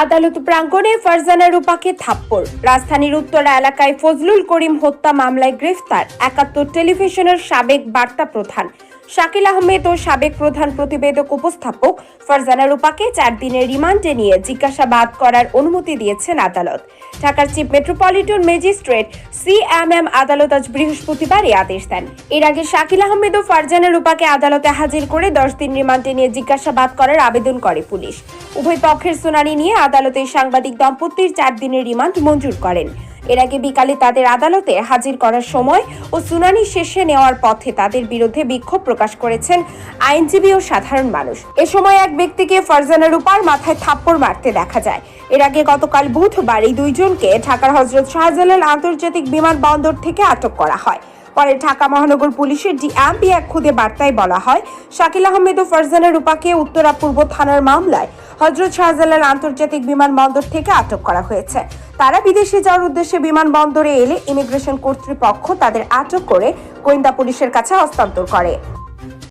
আদালত প্রাঙ্গণে ফারজানা রূপাকে থাপ্পড়। রাজধানীর উত্তরা এলাকায় ফজলুল করিম হত্যা মামলায় গ্রেফতার ৭১ টেলিভিশনের সাবেক বার্তা প্রধান শাকিল আহমেদ ও সাবেক প্রধান প্রতিবেদক উপস্থাপক ফারজানা রূপাকে ৪ দিনের রিমান্ডে নিয়ে জিজ্ঞাসাবাদ করার অনুমতি দিয়েছেন আদালত। ঢাকার চিফ মেট্রোপলিটন ম্যাজিস্ট্রেট CMM আদালত আজ বৃহস্পতিবার এই আদেশ দেন। এর আগে শাকিল আহমেদ ও ফারজানা রূপাকে আদালতে হাজির করে ১০ দিন রিমান্ডে নিয়ে জিজ্ঞাসাবাদ করার আবেদন করে পুলিশ। উভয় পক্ষের শুনানি নিয়ে আদালতে সাংবাদিক দম্পতির ৪ দিনের রিমান্ড মঞ্জুর করেন। এর আগে বিকালে তাদের আদালতে হাজির করার সময় ও শুনানি শেষে নেওয়ার পথে তাদের বিরুদ্ধে বিক্ষোভ প্রকাশ করেছেন আইনজীবী ও সাধারণ মানুষ। এ সময় এক ব্যক্তিকে ফারজানা রূপার মাথায় থাপ্পড় মারতে দেখা যায়। এর আগে গতকাল বুধবার এই দুইজনকে ঢাকার হযরত শাহজালাল আন্তর্জাতিক বিমানবন্দর থেকে আটক করা হয়। পরে ঢাকা মহানগর পুলিশের DMP এক খুদে বার্তায় বলা হয়, শাকিল আহমেদ ও ফারজানা রূপাকে উত্তরা পূর্ব থানার মামলায় হযরত শাহজালাল আন্তর্জাতিক বিমানবন্দর থেকে আটক করা হয়েছে। তারা বিদেশে যাওয়ার উদ্দেশ্যে বিমানবন্দরে এলে ইমিগ্রেশন কর্তৃপক্ষ তাদের আটক করে গোয়েন্দা পুলিশের কাছে হস্তান্তর করে।